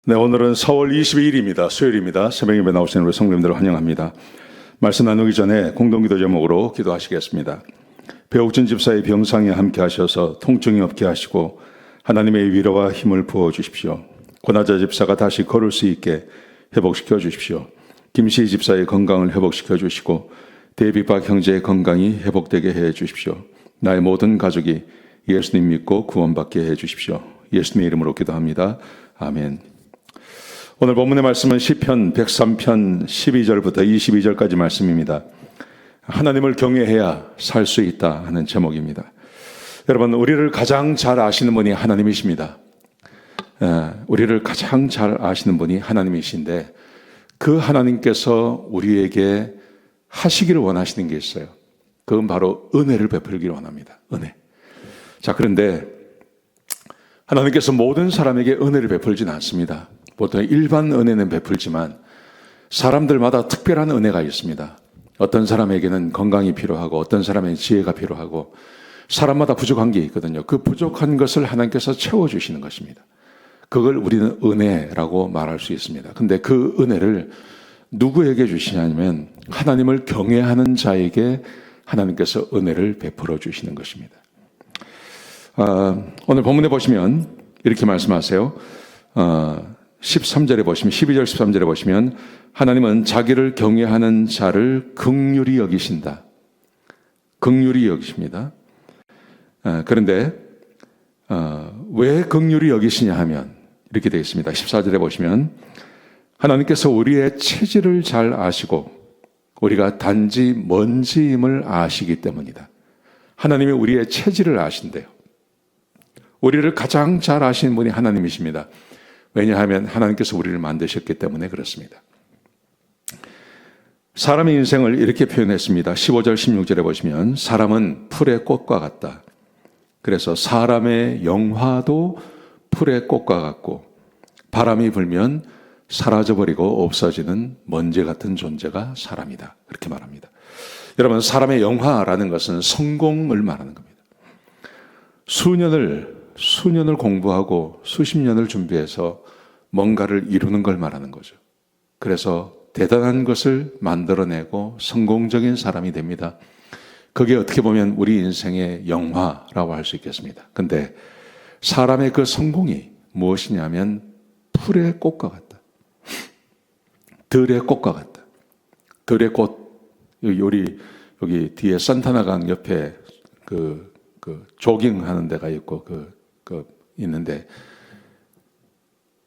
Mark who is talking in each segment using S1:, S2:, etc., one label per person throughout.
S1: 네, 오늘은 4월 22일입니다. 수요일입니다. 새벽 예배 나오시는 우리 성도님들을 환영합니다. 말씀 나누기 전에 공동기도 제목으로 기도하시겠습니다. 배옥준 집사의 병상에 함께 하셔서 통증이 없게 하시고 하나님의 위로와 힘을 부어주십시오. 권하자 집사가 다시 걸을 수 있게 회복시켜 주십시오. 김시희 집사의 건강을 회복시켜 주시고 데이비박 형제의 건강이 회복되게 해 주십시오. 나의 모든 가족이 예수님 믿고 구원받게 해 주십시오. 예수님의 이름으로 기도합니다. 아멘. 오늘 본문의 말씀은 시편 103편 12절부터 22절까지 말씀입니다. 하나님을 경외해야 살 수 있다 하는 제목입니다. 여러분, 우리를 가장 잘 아시는 분이 하나님이십니다. 우리를 가장 잘 아시는 분이 하나님이신데 그 하나님께서 우리에게 하시기를 원하시는 게 있어요. 그건 바로 은혜를 베풀기를 원합니다. 은혜. 자, 그런데 하나님께서 모든 사람에게 은혜를 베풀지는 않습니다. 보통 일반 은혜는 베풀지만 사람들마다 특별한 은혜가 있습니다. 어떤 사람에게는 건강이 필요하고 어떤 사람에게는 지혜가 필요하고 사람마다 부족한 게 있거든요. 그 부족한 것을 하나님께서 채워주시는 것입니다. 그걸 우리는 은혜라고 말할 수 있습니다. 근데 그 은혜를 누구에게 주시냐면 하나님을 경외하는 자에게 하나님께서 은혜를 베풀어 주시는 것입니다. 오늘 본문에 보시면 이렇게 말씀하세요. 13절에 보시면 12절 13절에 보시면 하나님은 자기를 경외하는 자를 긍휼히 여기신다. 긍휼히 여기십니다. 그런데 왜 긍휼히 여기시냐 하면 이렇게 되어 있습니다. 14절에 보시면 하나님께서 우리의 체질을 잘 아시고 우리가 단지 먼지임을 아시기 때문이다. 하나님이 우리의 체질을 아신대요. 우리를 가장 잘 아시는 분이 하나님이십니다. 왜냐하면 하나님께서 우리를 만드셨기 때문에 그렇습니다. 사람의 인생을 이렇게 표현했습니다. 15절 16절에 보시면 사람은 풀의 꽃과 같다. 그래서 사람의 영화도 풀의 꽃과 같고 바람이 불면 사라져버리고 없어지는 먼지 같은 존재가 사람이다. 그렇게 말합니다. 여러분, 사람의 영화라는 것은 성공을 말하는 겁니다. 수년을 공부하고 수십 년을 준비해서 뭔가를 이루는 걸 말하는 거죠. 그래서 대단한 것을 만들어내고 성공적인 사람이 됩니다. 그게 어떻게 보면 우리 인생의 영화라고 할 수 있겠습니다. 근데 사람의 그 성공이 무엇이냐면 풀의 꽃과 같다. 들의 꽃과 같다. 들의 꽃, 여기 뒤에 산타나강 옆에 그 조깅하는 데가 있고 있는데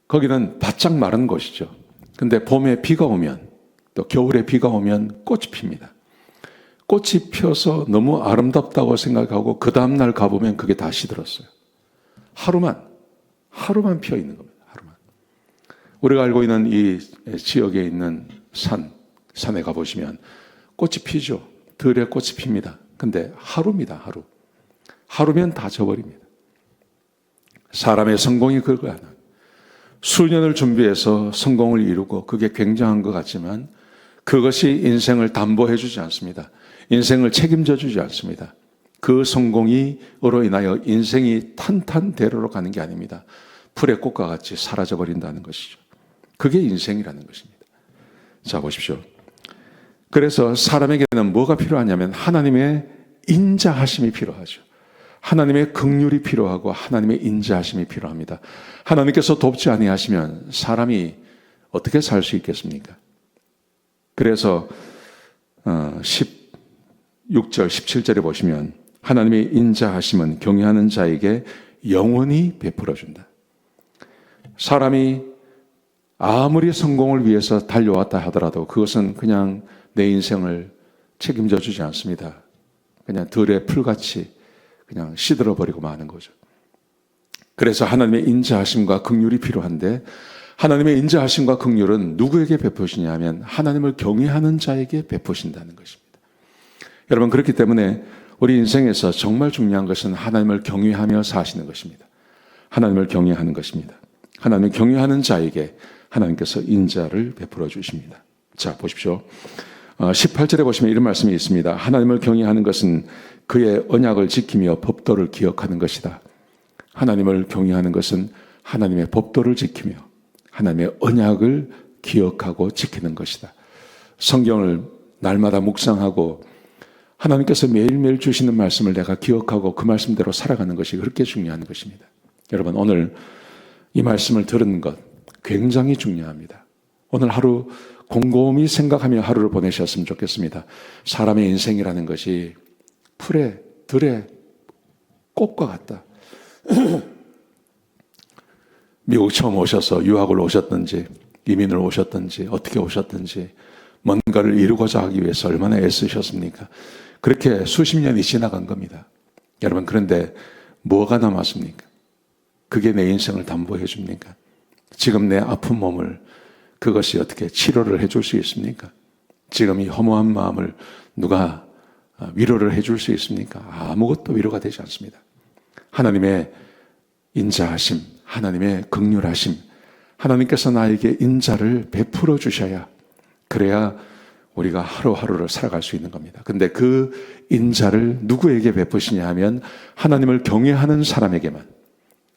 S1: 거기는 바짝 마른 곳이죠. 근데 봄에 비가 오면 또 겨울에 비가 오면 꽃이 핍니다. 꽃이 펴서 너무 아름답다고 생각하고 그 다음날 가보면 그게 다 시들었어요. 하루만 피어 있는 겁니다. 하루만. 우리가 알고 있는 이 지역에 있는 산에 가보시면 꽃이 피죠. 들에 꽃이 핍니다. 근데 하루입니다. 하루면 다 져버립니다. 사람의 성공이 그거야. 수년을 준비해서 성공을 이루고 그게 굉장한 것 같지만 그것이 인생을 담보해 주지 않습니다. 인생을 책임져 주지 않습니다. 그 성공으로 인하여 인생이 탄탄대로로 가는 게 아닙니다. 풀의 꽃과 같이 사라져 버린다는 것이죠. 그게 인생이라는 것입니다. 자, 보십시오. 그래서 사람에게는 뭐가 필요하냐면 하나님의 인자하심이 필요하죠. 하나님의 긍휼이 필요하고 하나님의 인자하심이 필요합니다. 하나님께서 돕지 아니하시면 사람이 어떻게 살 수 있겠습니까? 그래서 16절, 17절에 보시면 하나님의 인자하심은 경외하는 자에게 영원히 베풀어준다. 사람이 아무리 성공을 위해서 달려왔다 하더라도 그것은 그냥 내 인생을 책임져 주지 않습니다. 그냥 들의 풀같이 그냥 시들어버리고 마는 거죠. 그래서 하나님의 인자하심과 긍휼이 필요한데 하나님의 인자하심과 긍휼은 누구에게 베푸시냐면 하나님을 경외하는 자에게 베푸신다는 것입니다. 여러분, 그렇기 때문에 우리 인생에서 정말 중요한 것은 하나님을 경외하며 사시는 것입니다. 하나님을 경외하는 것입니다. 하나님을 경외하는 자에게 하나님께서 인자를 베풀어 주십니다. 자, 보십시오. 18절에 보시면 이런 말씀이 있습니다. 하나님을 경외하는 것은 그의 언약을 지키며 법도를 기억하는 것이다. 하나님을 경외하는 것은 하나님의 법도를 지키며 하나님의 언약을 기억하고 지키는 것이다. 성경을 날마다 묵상하고 하나님께서 매일매일 주시는 말씀을 내가 기억하고 그 말씀대로 살아가는 것이 그렇게 중요한 것입니다. 여러분, 오늘 이 말씀을 들은 것 굉장히 중요합니다. 오늘 하루 곰곰이 생각하며 하루를 보내셨으면 좋겠습니다. 사람의 인생이라는 것이 풀에 들에 꽃과 같다. 미국 처음 오셔서 유학을 오셨든지 이민을 오셨든지 어떻게 오셨든지 뭔가를 이루고자 하기 위해서 얼마나 애쓰셨습니까? 그렇게 수십 년이 지나간 겁니다. 여러분, 그런데 뭐가 남았습니까? 그게 내 인생을 담보해 줍니까? 지금 내 아픈 몸을 그것이 어떻게 치료를 해줄 수 있습니까? 지금 이 허무한 마음을 누가 위로를 해줄 수 있습니까? 아무것도 위로가 되지 않습니다. 하나님의 인자하심, 하나님의 긍휼하심, 하나님께서 나에게 인자를 베풀어 주셔야, 그래야 우리가 하루하루를 살아갈 수 있는 겁니다. 근데 그 인자를 누구에게 베푸시냐 하면 하나님을 경외하는 사람에게만,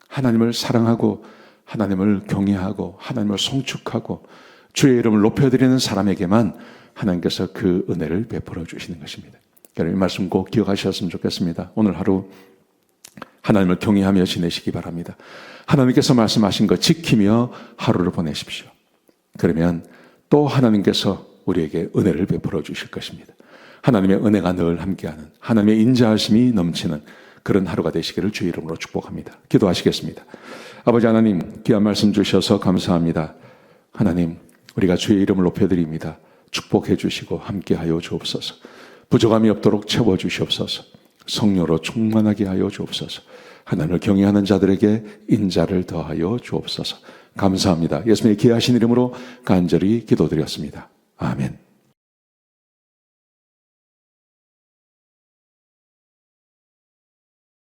S1: 하나님을 사랑하고 하나님을 경외하고 하나님을 송축하고 주의 이름을 높여드리는 사람에게만 하나님께서 그 은혜를 베풀어 주시는 것입니다. 여러분, 이 말씀 꼭 기억하셨으면 좋겠습니다. 오늘 하루 하나님을 경외하며 지내시기 바랍니다. 하나님께서 말씀하신 것 지키며 하루를 보내십시오. 그러면 또 하나님께서 우리에게 은혜를 베풀어 주실 것입니다. 하나님의 은혜가 늘 함께하는, 하나님의 인자하심이 넘치는 그런 하루가 되시기를 주의 이름으로 축복합니다. 기도하시겠습니다. 아버지 하나님, 귀한 말씀 주셔서 감사합니다. 하나님, 우리가 주의 이름을 높여드립니다. 축복해 주시고 함께하여 주옵소서. 부족함이 없도록 채워주시옵소서. 성령으로 충만하게 하여 주옵소서. 하나님을 경외하는 자들에게 인자를 더하여 주옵소서. 감사합니다. 예수님의 귀하신 이름으로 간절히 기도드렸습니다. 아멘.